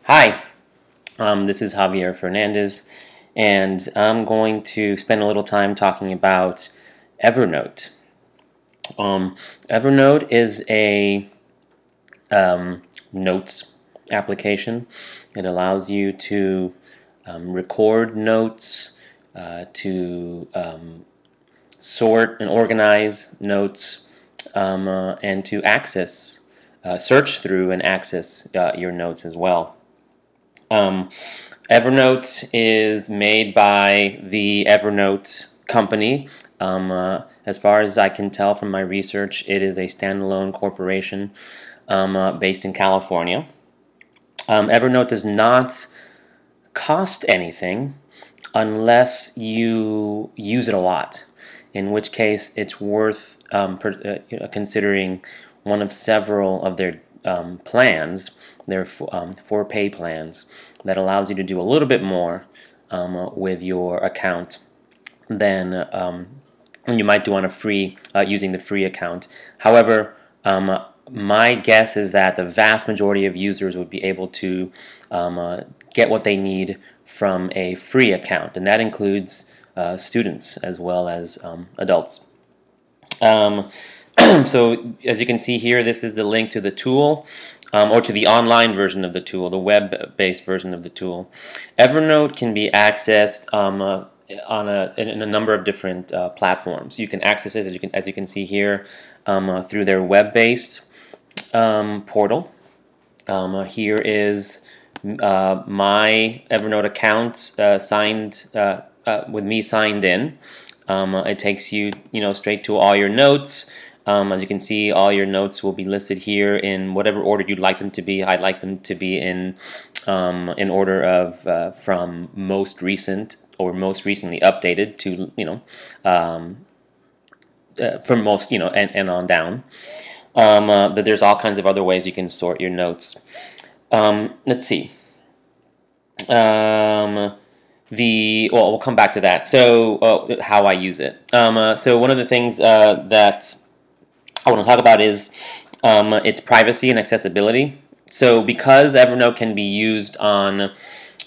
Hi, this is Javier Fernandez, and I'm going to spend a little time talking about Evernote. Evernote is a notes application. It allows you to record notes, to sort and organize notes, and to search through and access your notes as well. Um, Evernote is made by the Evernote company. As far as I can tell from my research, it is a standalone corporation based in California. Evernote does not cost anything unless you use it a lot, in which case it's worth considering one of several of their plans, their for pay plans, that allows you to do a little bit more with your account than you might do on a free using the free account. However, my guess is that the vast majority of users would be able to get what they need from a free account, and that includes students as well as adults. Um, so as you can see here, this is the link to the tool, or to the online version of the tool, the web-based version of the tool. Evernote can be accessed in a number of different platforms. You can access this, as you can see here, through their web-based portal. Here is my Evernote account signed with me signed in. It takes you, straight to all your notes. As you can see, all your notes will be listed here in whatever order you'd like them to be. I'd like them to be in order of from most recent or most recently updated to from most and on down. That there's all kinds of other ways you can sort your notes. Let's see. We'll come back to that. So how I use it. So one of the things that I want to talk about is its privacy and accessibility. So because Evernote can be used on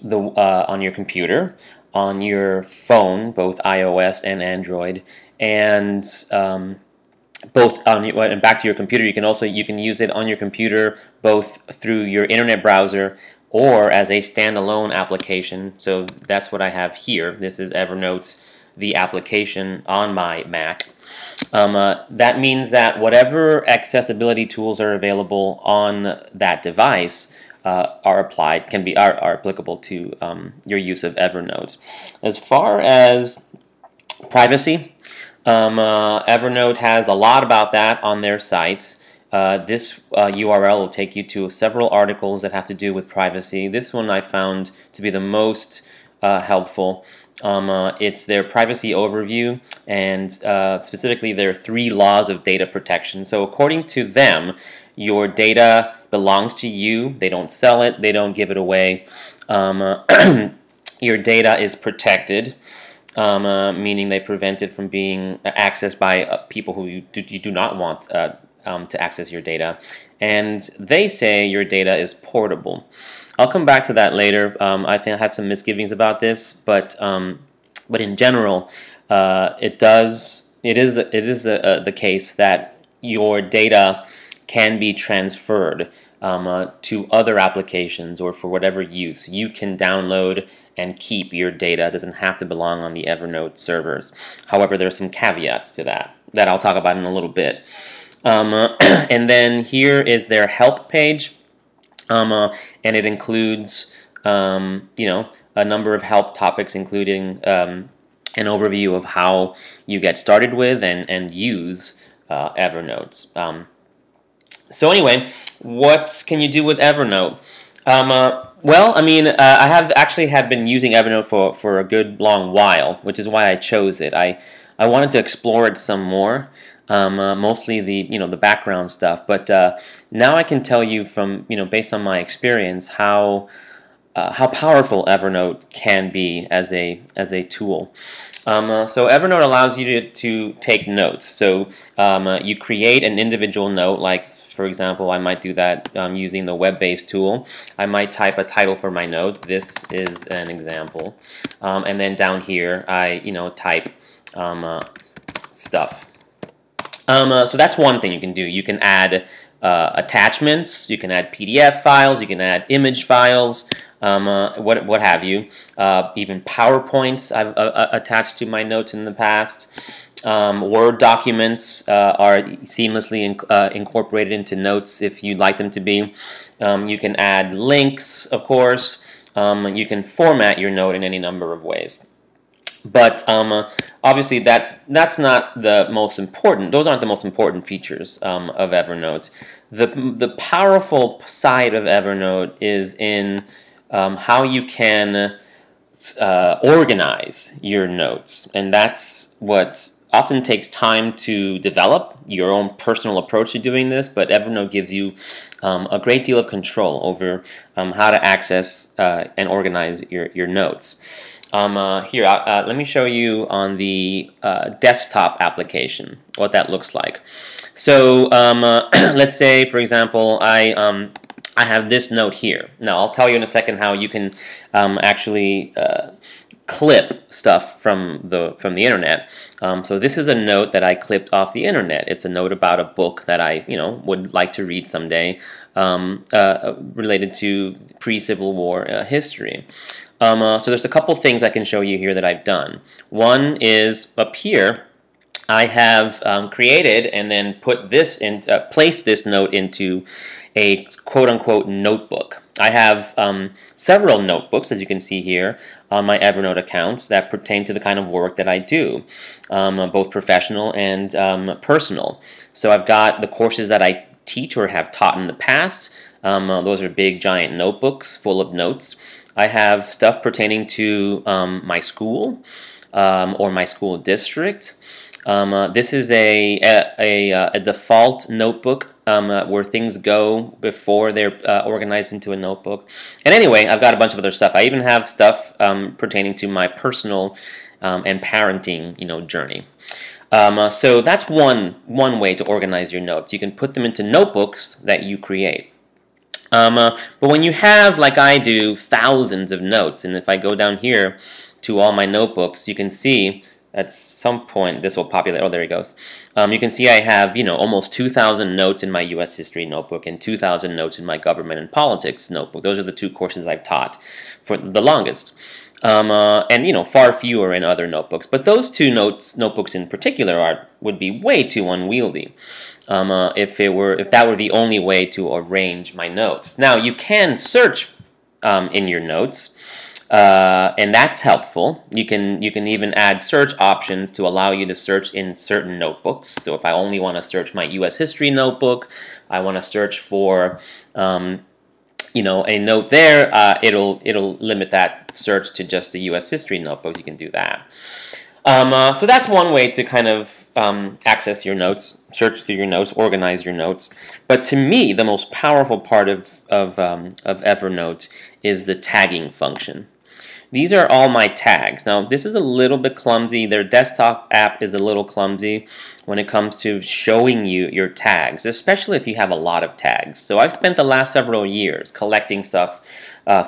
your computer, on your phone, both iOS and Android, and both on and back to your computer, you can use it on your computer both through your internet browser or as a standalone application. So that's what I have here. This is Evernote, the application on my Mac. That means that whatever accessibility tools are available on that device are applicable to your use of Evernote. As far as privacy, Evernote has a lot about that on their site. This URL will take you to several articles that have to do with privacy. This one I found to be the most helpful. It's their privacy overview, and specifically their 3 laws of data protection. So according to them, your data belongs to you. They don't sell it. They don't give it away. Your data is protected. Meaning they prevent it from being accessed by people who you do not want to access your data. And they say your data is portable. I'll come back to that later. I think I have some misgivings about this, but in general, it is the case that your data can be transferred to other applications or for whatever use. You can download and keep your data. It doesn't have to belong on the Evernote servers. However, there are some caveats to that I'll talk about in a little bit. And then here is their help page, and it includes a number of help topics, including an overview of how you get started with and use Evernote. So anyway, what can you do with Evernote? Well, I mean, I have actually had been using Evernote for a good long while, which is why I chose it. I wanted to explore it some more, mostly the background stuff. But now I can tell you from based on my experience how powerful Evernote can be as a tool. So Evernote allows you to take notes. So you create an individual note, like For example, I might do that using the web-based tool. I might type a title for my note. This is an example. And then down here, I type stuff. So that's one thing you can do. You can add attachments, you can add PDF files, you can add image files, what have you. Even PowerPoints I've attached to my notes in the past. Word documents are seamlessly incorporated into notes if you'd like them to be. You can add links, of course. You can format your note in any number of ways. But obviously, that's not the most important. Those aren't the most important features of Evernote. The powerful side of Evernote is in how you can organize your notes, and that's what often takes time to develop your own personal approach to doing this. But Evernote gives you a great deal of control over how to access and organize your notes. Here, let me show you on the desktop application what that looks like. So let's say, for example, I have this note here. Now, I'll tell you in a second how you can actually clip stuff from the internet. So this is a note that I clipped off the internet. It's a note about a book that I would like to read someday, related to pre-Civil War history. So there's a couple things I can show you here that I've done. One is up here. I have created and then put this in, placed this note into a quote-unquote notebook. I have several notebooks, as you can see here, on my Evernote accounts that pertain to the kind of work that I do, both professional and personal. So I've got the courses that I teach or have taught in the past. Those are big, giant notebooks full of notes. I have stuff pertaining to my school or my school district. This is a default notebook where things go before they're organized into a notebook. And anyway, I've got a bunch of other stuff. I even have stuff pertaining to my personal and parenting, journey. So that's one way to organize your notes. You can put them into notebooks that you create. But when you have, like I do, thousands of notes, and if I go down here to all my notebooks, you can see at some point this will populate. Oh, there it goes. You can see I have, almost 2,000 notes in my U.S. history notebook and 2,000 notes in my government and politics notebook. Those are the two courses I've taught for the longest. And far fewer in other notebooks. But those two notebooks in particular would be way too unwieldy. If that were the only way to arrange my notes. Now you can search in your notes, and that's helpful. You can even add search options to allow you to search in certain notebooks. So if I only want to search my U.S. history notebook, I want to search for a note there, it'll limit that search to just the U.S. history notebook. You can do that. So that's one way to kind of access your notes, search through your notes, organize your notes. But to me, the most powerful part of Evernote is the tagging function. These are all my tags. Now, this is a little bit clumsy. Their desktop app is a little clumsy when it comes to showing you your tags, especially if you have a lot of tags. So I've spent the last several years collecting stuff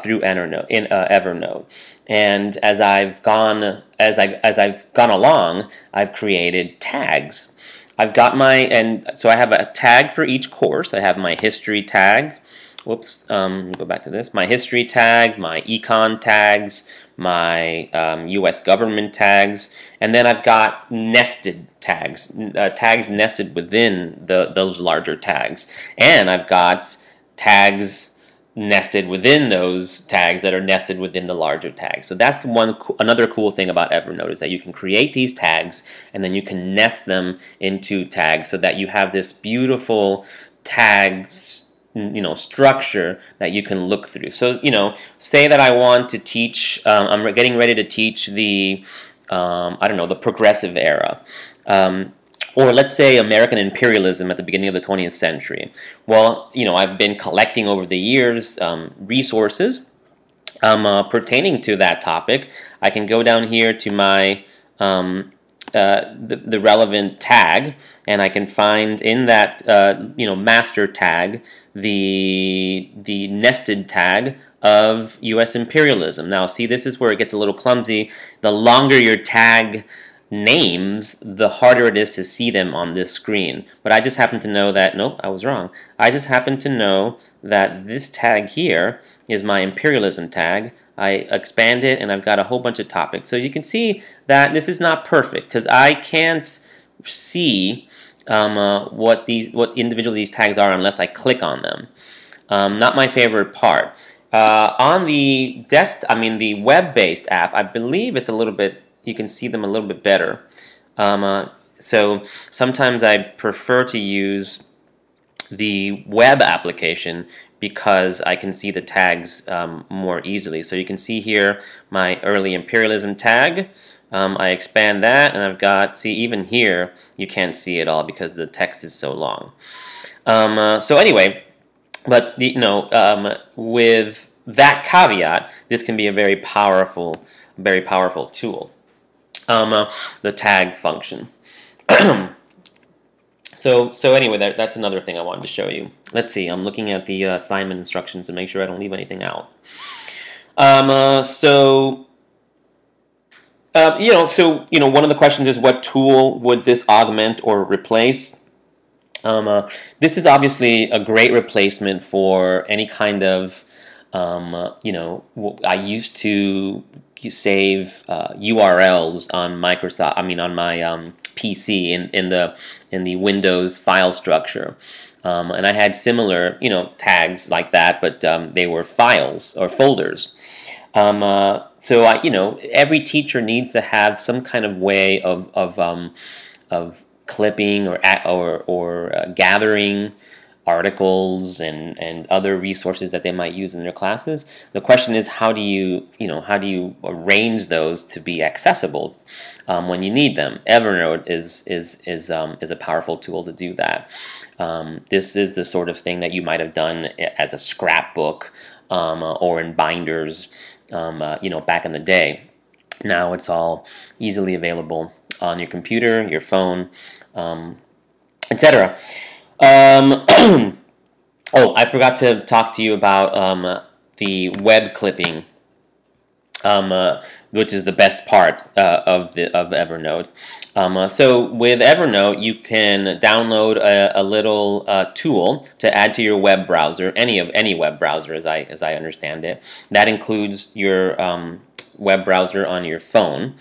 through Evernote. And as I've gone along, I've created tags. So I have a tag for each course. I have my history tag. Whoops, go back to this. My history tag, my econ tags, my U.S. government tags, and then I've got nested tags, tags nested within those larger tags. And I've got tags nested within those tags that are nested within the larger tags. So that's another cool thing about Evernote is that you can create these tags and then you can nest them into tags so that you have this beautiful tags structure that you can look through. So, say that I want to teach, I'm getting ready to teach the, the progressive era. Or let's say American imperialism at the beginning of the 20th century. Well, I've been collecting over the years resources pertaining to that topic. I can go down here to my the relevant tag, and I can find in that master tag the nested tag of U.S. imperialism. Now, see, this is where it gets a little clumsy. The longer your tag names, the harder it is to see them on this screen. But I just happen to know that, nope, I was wrong. I just happen to know that this tag here is my imperialism tag. I expand it and I've got a whole bunch of topics. So you can see that this is not perfect because I can't see what individually these tags are unless I click on them. Not my favorite part. On the the web-based app, I believe it's a little bit, you can see them a little bit better. So sometimes I prefer to use the web application because I can see the tags more easily. So you can see here my early imperialism tag. I expand that and I've got, see, even here you can't see it all because the text is so long. So anyway, but with that caveat, this can be a very powerful tool. The tag function. So anyway, that's another thing I wanted to show you. Let's see, I'm looking at the assignment instructions to make sure I don't leave anything out. One of the questions is, what tool would this augment or replace? This is obviously a great replacement for any kind of, I used to save URLs on Microsoft. On my PC in the Windows file structure, and I had similar tags like that, but they were files or folders. So every teacher needs to have some kind of way of clipping or gathering articles and other resources that they might use in their classes. The question is, how do you arrange those to be accessible when you need them? Evernote is a powerful tool to do that. This is the sort of thing that you might have done as a scrapbook or in binders, back in the day. Now it's all easily available on your computer, your phone, etc. Oh, I forgot to talk to you about the web clipping, which is the best part of Evernote. So with Evernote, you can download a little tool to add to your web browser, any web browser, as I understand it. That includes your web browser on your phone,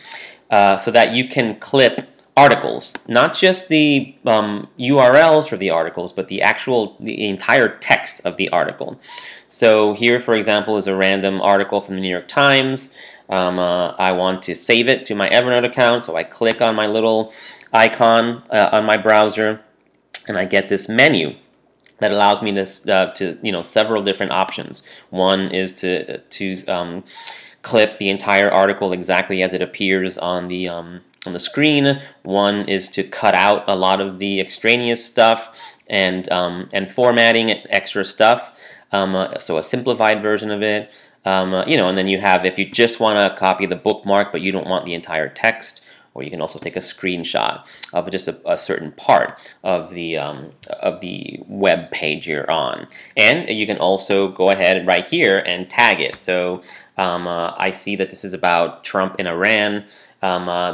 so that you can clip articles, not just the URLs for the articles, but the entire text of the article. So here, for example, is a random article from the New York Times. I want to save it to my Evernote account, so I click on my little icon on my browser, and I get this menu that allows me to several different options. One is to clip the entire article exactly as it appears on the screen. One is to cut out a lot of the extraneous stuff and formatting extra stuff. So a simplified version of it. And then you have, if you just want to copy the bookmark but you don't want the entire text, or you can also take a screenshot of just a certain part of the web page you're on. And you can also go ahead right here and tag it. So I see that this is about Trump and Iran.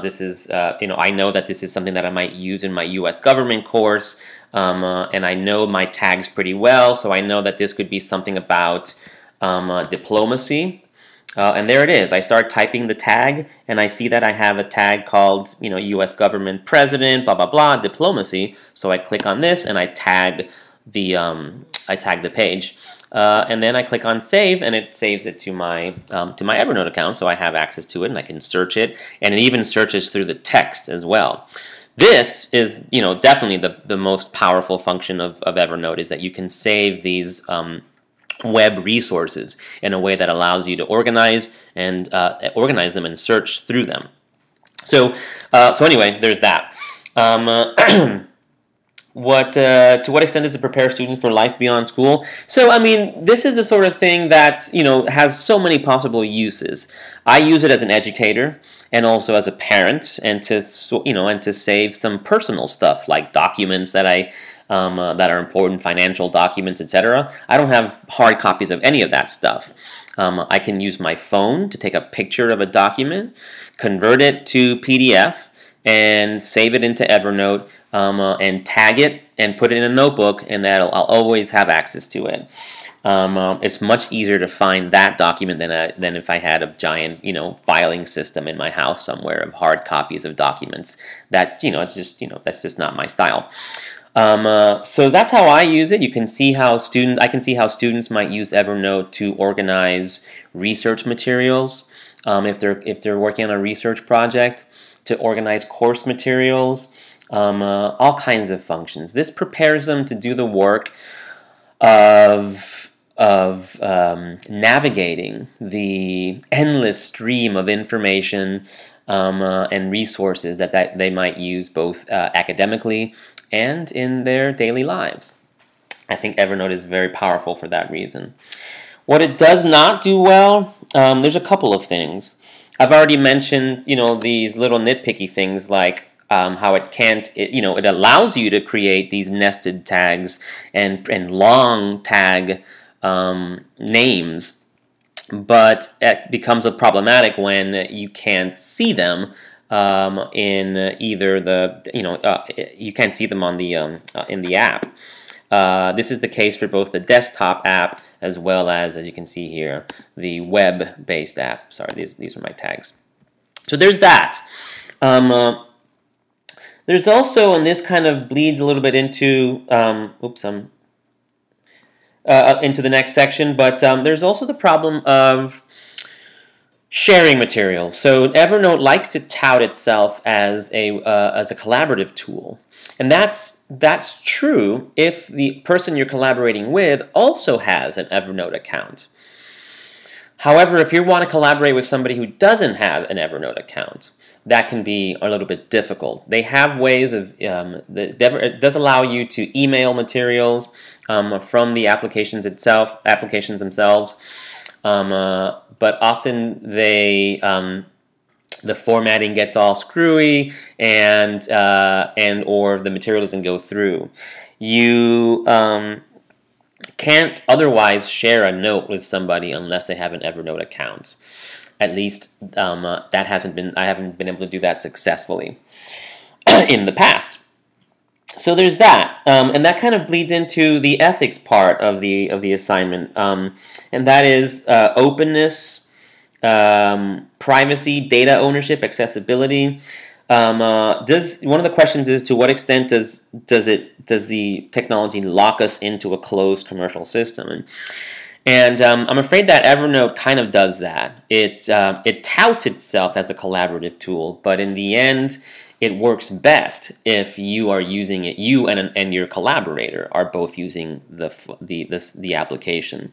This is, I know that this is something that I might use in my U.S. government course, and I know my tags pretty well, so I know that this could be something about diplomacy. And there it is. I start typing the tag, and I see that I have a tag called, U.S. government president, blah blah blah, diplomacy. So I click on this, and I tag the page, and then I click on save, and it saves it to my Evernote account, so I have access to it, and I can search it, and it even searches through the text as well. This is, definitely the most powerful function of Evernote, is that you can save these web resources in a way that allows you to organize them and search through them. So anyway, there's that. To what extent does it prepare students for life beyond school? So, I mean, this is the sort of thing that, has so many possible uses. I use it as an educator and also as a parent, and to save some personal stuff like documents that are important, financial documents, etc. I don't have hard copies of any of that stuff. I can use my phone to take a picture of a document, convert it to PDF, and save it into Evernote, and tag it and put it in a notebook, and I'll always have access to it. It's much easier to find that document than if I had a giant, filing system in my house somewhere of hard copies of documents. That's just not my style. So that's how I use it. I can see how students might use Evernote to organize research materials, if they're working on a research project, to organize course materials, all kinds of functions. This prepares them to do the work of navigating the endless stream of information, and resources that they might use both academically and in their daily lives. I think Evernote is very powerful for that reason. What it does not do well, there's a couple of things. I've already mentioned, these little nitpicky things like how it allows you to create these nested tags and long tag names, but it becomes problematic when you can't see them in either you can't see them on the in the app. This is the case for both the desktop app as well as you can see here, the web-based app. Sorry, these are my tags. So there's that. There's also, and this kind of bleeds a little bit into, into the next section, but there's also the problem of sharing materials. So Evernote likes to tout itself as a collaborative tool, and that's true if the person you're collaborating with also has an Evernote account. However, if you want to collaborate with somebody who doesn't have an Evernote account, that can be a little bit difficult. They have ways of it does allow you to email materials from the applications themselves, but often the formatting gets all screwy, and or the material doesn't go through. You can't otherwise share a note with somebody unless they have an Evernote account. At least I haven't been able to do that successfully in the past. So there's that, and that kind of bleeds into the ethics part of the assignment, and that is openness, privacy, data ownership, accessibility. One of the questions is, to what extent does the technology lock us into a closed commercial system? And I'm afraid that Evernote kind of does that. It touts itself as a collaborative tool, but in the end, it works best if you are using it. You and your collaborator are both using the application.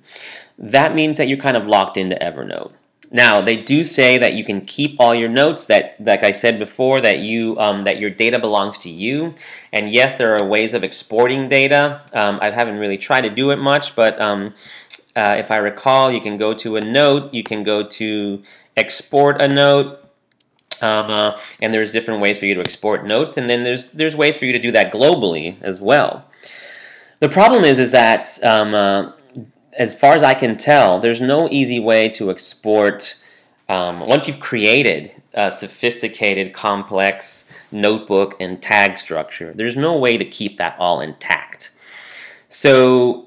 That means that you're kind of locked into Evernote. Now, they do say that you can keep all your notes. That, like I said before, that your data belongs to you. And yes, there are ways of exporting data. I haven't really tried to do it much, but if I recall, you can go to a note, you can go to export a note, and there's different ways for you to export notes, and then there's ways for you to do that globally as well. The problem is that as far as I can tell, there's no easy way to export. Once you've created a sophisticated, complex notebook and tag structure, there's no way to keep that all intact. So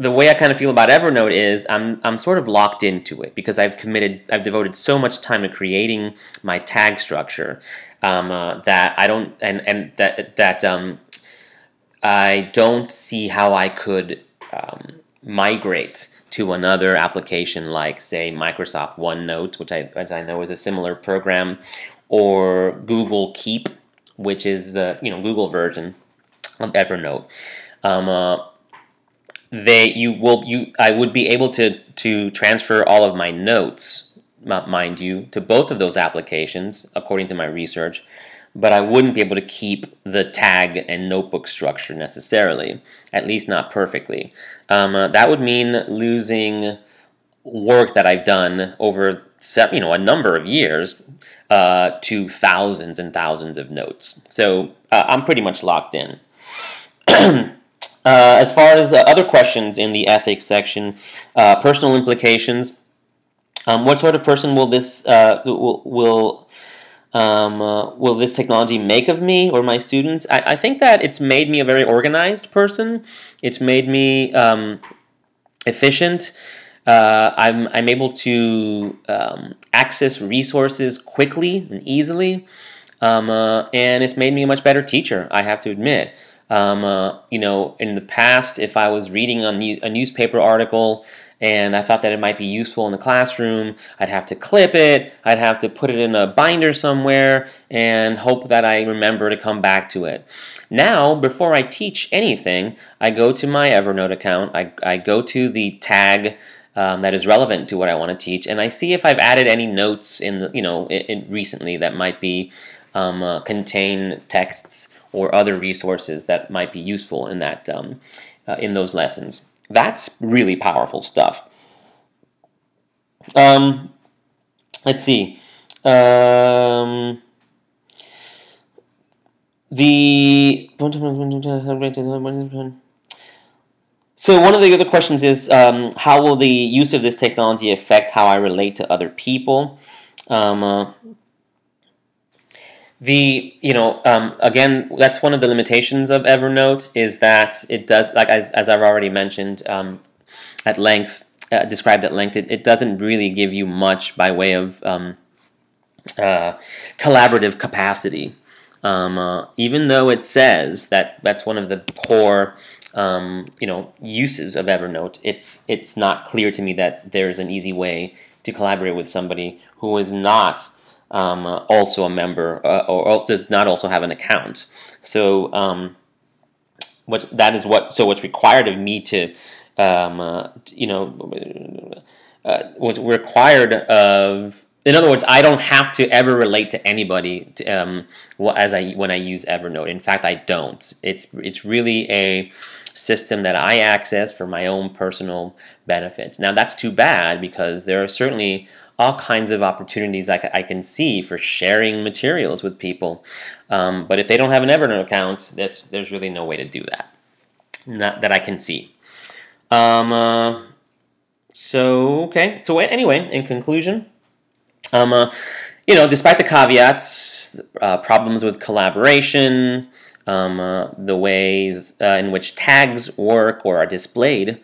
the way I kind of feel about Evernote is I'm sort of locked into it because I've devoted so much time to creating my tag structure, that I don't I don't see how I could migrate to another application like, say, Microsoft OneNote, which I know is a similar program, or Google Keep, which is the Google version of Evernote. I would be able to transfer all of my notes, mind you, to both of those applications, according to my research, but I wouldn't be able to keep the tag and notebook structure necessarily, at least not perfectly. That would mean losing work that I've done over a number of years to thousands and thousands of notes. So I'm pretty much locked in. As far as other questions in the ethics section, personal implications. What sort of person will this will this technology make of me or my students? I think that it's made me a very organized person. It's made me efficient. I'm able to access resources quickly and easily, and it's made me a much better teacher, I have to admit. In the past, if I was reading a newspaper article and I thought that it might be useful in the classroom, I'd have to clip it, I'd have to put it in a binder somewhere, and hope that I remember to come back to it. Now, before I teach anything, I go to my Evernote account, I go to the tag that is relevant to what I want to teach, and I see if I've added any notes recently that might be contain texts or other resources that might be useful in in those lessons. That's really powerful stuff. Let's see. So one of the other questions is, how will the use of this technology affect how I relate to other people? Again, that's one of the limitations of Evernote, is that it does, like as I've already mentioned at length, described at length, it doesn't really give you much by way of collaborative capacity. Even though it says that that's one of the core uses of Evernote, it's not clear to me that there's an easy way to collaborate with somebody who is not also a member or does not also have an account. So what's required of me to what's required of, in other words, I don't have to ever relate to anybody when I use Evernote. In fact, I don't. It's really a system that I access for my own personal benefits. Now, that's too bad, because there are certainly all kinds of opportunities I can see for sharing materials with people. But if they don't have an Evernote account, there's really no way to do that, not that I can see. So anyway, in conclusion, despite the caveats, problems with collaboration, the ways in which tags work or are displayed,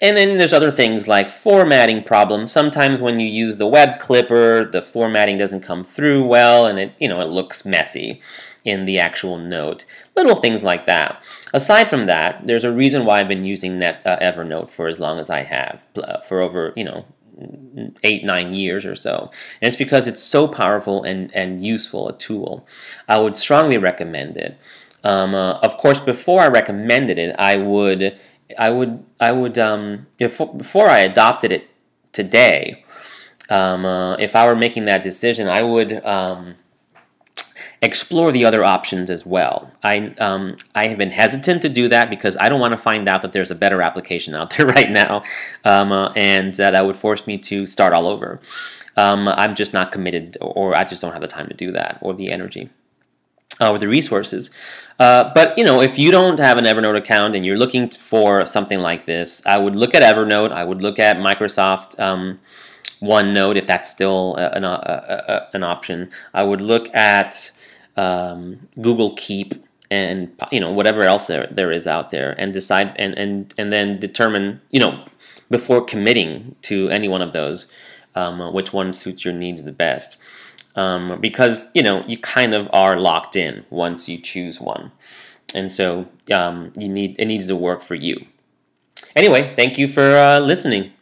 and then there's other things like formatting problems. Sometimes when you use the web clipper, the formatting doesn't come through well, and it looks messy in the actual note. Little things like that. Aside from that, there's a reason why I've been using Evernote for as long as I have, for over 8-9 years or so, and it's because it's so powerful and useful a tool. I would strongly recommend it. Of course, before I recommended it, before I adopted it today, if I were making that decision, I would explore the other options as well. I have been hesitant to do that because I don't want to find out that there's a better application out there right now, and that would force me to start all over. I'm just not committed, or I just don't have the time to do that, or the energy, or the resources. But if you don't have an Evernote account and you're looking for something like this, I would look at Evernote. I would look at Microsoft OneNote, if that's still an option. I would look at Google Keep, and whatever else there is out there, and decide and then determine before committing to any one of those which one suits your needs the best. Because you kind of are locked in once you choose one, and so it needs to work for you. Anyway, thank you for listening.